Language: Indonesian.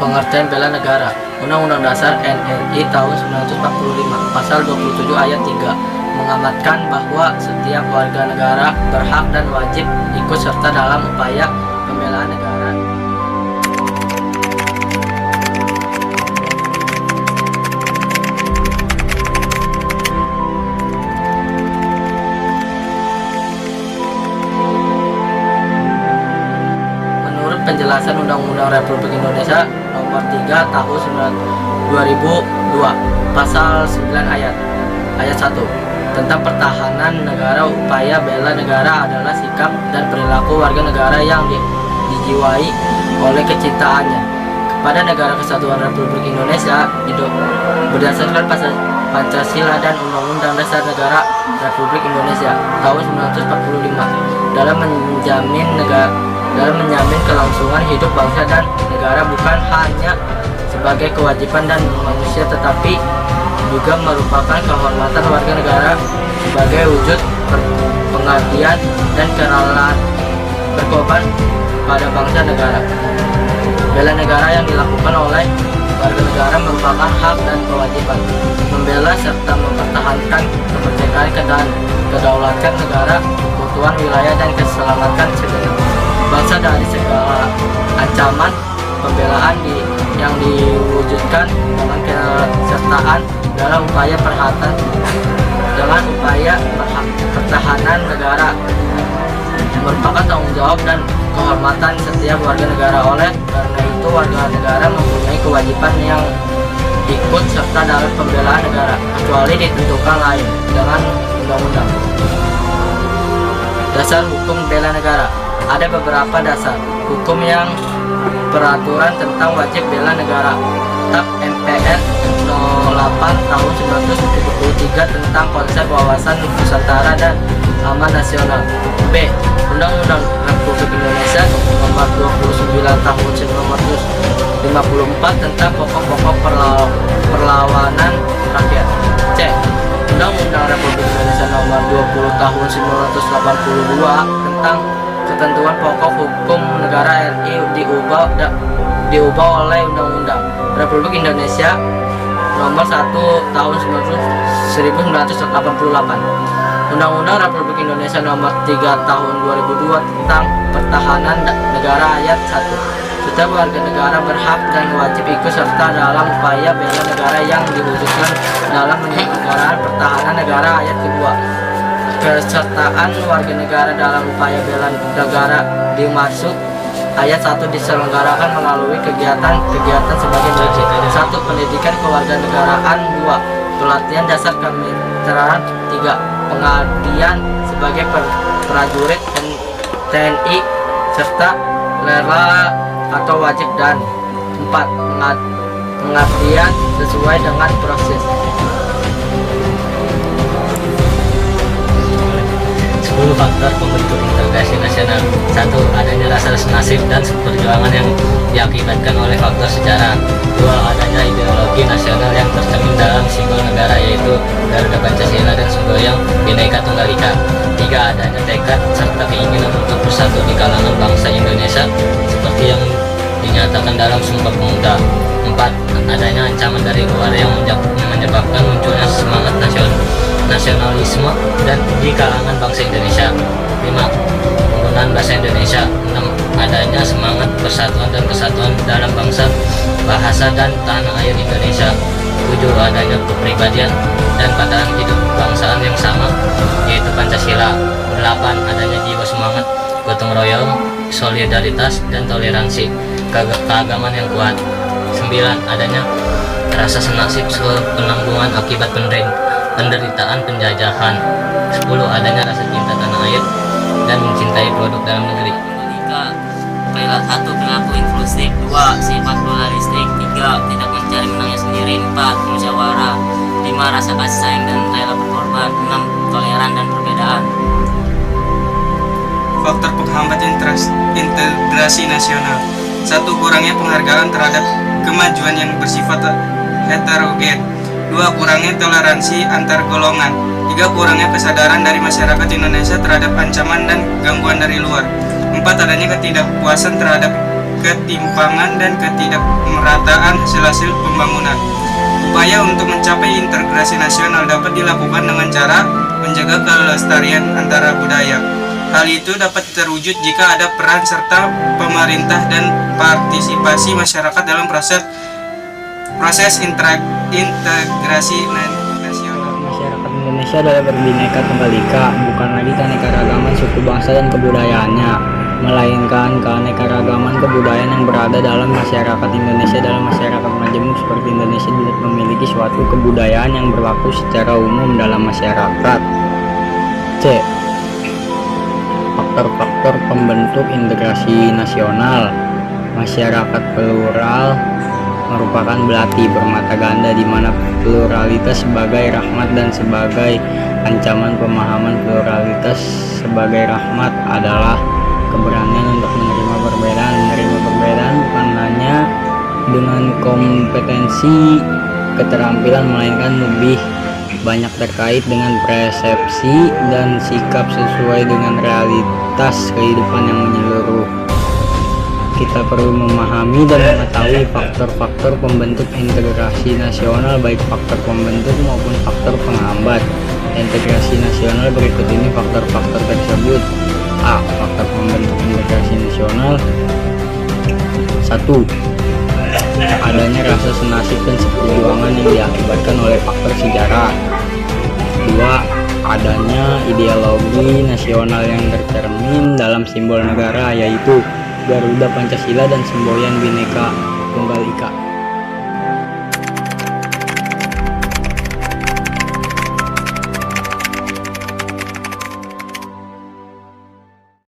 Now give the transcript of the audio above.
Pengertian bela negara. Undang-Undang Dasar NRI tahun 1945 Pasal 27 ayat 3 mengamatkan bahwa setiap warga negara berhak dan wajib ikut serta dalam upaya pembelaan negara. Menurut penjelasan Undang-Undang Republik Indonesia Nomor 3 Tahun 2002 Pasal 9 ayat 1 tentang pertahanan negara, upaya bela negara adalah sikap dan perilaku warga negara yang dijiwai oleh kecintaannya kepada negara kesatuan Republik Indonesia berdasarkan Pancasila dan Undang-Undang Dasar Negara Republik Indonesia tahun 1945 dalam menjamin kelangsungan hidup bangsa dan negara, bukan hanya sebagai kewajiban dan manusia tetapi juga merupakan kehormatan warga negara sebagai wujud pengabdian dan kerelaan berkorban pada bangsa negara. Bela negara yang dilakukan oleh warga negara merupakan hak dan kewajiban membela serta mempertahankan kemerdekaan dan kedaulatan negara, keutuhan wilayah dan keselamatan segenap bangsa dari segala ancaman. Pembelaan yang diwujudkan dengan kesertaan dalam upaya pertahanan negara merupakan tanggung jawab dan kehormatan setiap warga negara. Oleh karena itu, warga negara mempunyai kewajiban yang ikut serta dalam pembelaan negara kecuali ditentukan lain dengan undang-undang. Dasar hukum bela negara. Ada beberapa dasar hukum yang peraturan tentang wajib bela negara. TAP MPR 08 tahun 1973 tentang konsep wawasan Nusantara dan aman nasional. B. Undang-Undang Republik Indonesia Nomor 29 tahun 1954 tentang pokok-pokok perlawanan rakyat. C. Undang-Undang Republik Indonesia Nomor 20 tahun 1982 tentang ketentuan pokok hukum negara RI diubah oleh Undang-Undang Republik Indonesia Nomor 1 tahun 1988, Undang-Undang Republik Indonesia Nomor 3 tahun 2002 tentang pertahanan negara ayat 1. Setiap warga negara berhak dan wajib ikut serta dalam upaya bela negara yang diwujudkan dalam penyelenggaraan pertahanan negara ayat kedua. Kesertaan warga negara dalam upaya bela negara dimaksud ayat 1 diselenggarakan melalui kegiatan sebagai berikut. 1. Pendidikan kewarganegaraan. 2. Pelatihan dasar kemiliteran. 3. Pengabdian sebagai prajurit TNI serta rela atau wajib. Dan 4. Pengabdian sesuai dengan proses. 10 faktor pembentuk integrasi nasional. 1. Adanya rasa senasib dan perjuangan yang diakibatkan oleh faktor sejarah. 2. Adanya ideologi nasional yang tercermin dalam simbol negara yaitu Garuda Pancasila dan semboyan Bhinneka Tunggal Ika. 3. Adanya tekad serta keinginan untuk bersatu di kalangan bangsa Indonesia seperti yang dinyatakan dalam Sumpah Pemuda. 4. Adanya ancaman dari luar yang menyebabkan munculnya semangat nasionalisme dan di kalangan bangsa Indonesia. 5. Penggunaan bahasa Indonesia. 6. Adanya semangat persatuan dan kesatuan dalam bangsa, bahasa dan tanah air Indonesia. 7. Adanya kepribadian dan padanan hidup kebangsaan yang sama yaitu Pancasila. 8. Adanya jiwa semangat gotong royong, solidaritas dan toleransi keagamaan yang kuat. 9. Adanya rasa senasib penanggungan akibat penderitaan penjajahan. 10. Adanya rasa cinta tanah air dan mencintai produk dalam negeri. 1. Perilaku inklusif. 2. Sifat pluralistik. 3. Tidak mencari menangnya sendiri. 4. Musyawarah. 5. Rasa kasih sayang dan rela berkorban. 6. Toleran dan perbedaan. Faktor penghambat integrasi nasional. 1. Kurangnya penghargaan terhadap kemajuan yang bersifat heterogen. 2. Kurangnya toleransi antar golongan. 3. Kurangnya kesadaran dari masyarakat Indonesia terhadap ancaman dan gangguan dari luar. 4. Adanya ketidakpuasan terhadap ketimpangan dan ketidakmerataan hasil-hasil pembangunan. Upaya untuk mencapai integrasi nasional dapat dilakukan dengan cara menjaga kelestarian antara budaya. Hal itu dapat terwujud jika ada peran serta pemerintah dan partisipasi masyarakat dalam proses integrasi nasional. Masyarakat Indonesia adalah berbineka tunggal ika, bukan lagi keanekaragaman suku bangsa dan kebudayaannya, melainkan keanekaragaman kebudayaan yang berada dalam masyarakat Indonesia. Dalam masyarakat majemuk seperti Indonesia tidak memiliki suatu kebudayaan yang berlaku secara umum dalam masyarakat. C. Faktor-faktor pembentuk integrasi nasional. Masyarakat plural merupakan belati bermata ganda di mana pluralitas sebagai rahmat dan sebagai ancaman. Pemahaman pluralitas sebagai rahmat adalah keberanian untuk menerima perbedaan. Menerima perbedaan bukan hanya dengan kompetensi, keterampilan, melainkan lebih banyak terkait dengan persepsi dan sikap sesuai dengan realitas kehidupan yang menyeluruh. Kita perlu memahami dan mengetahui faktor-faktor pembentuk integrasi nasional, baik faktor pembentuk maupun faktor penghambat integrasi nasional. Berikut ini faktor-faktor tersebut. A. Faktor pembentuk integrasi nasional. 1. Adanya rasa senasib dan seperjuangan yang diakibatkan oleh faktor sejarah. 2. Adanya ideologi nasional yang tercermin dalam simbol negara, yaitu Garuda, Pancasila, dan semboyan Bhinneka Tunggal Ika.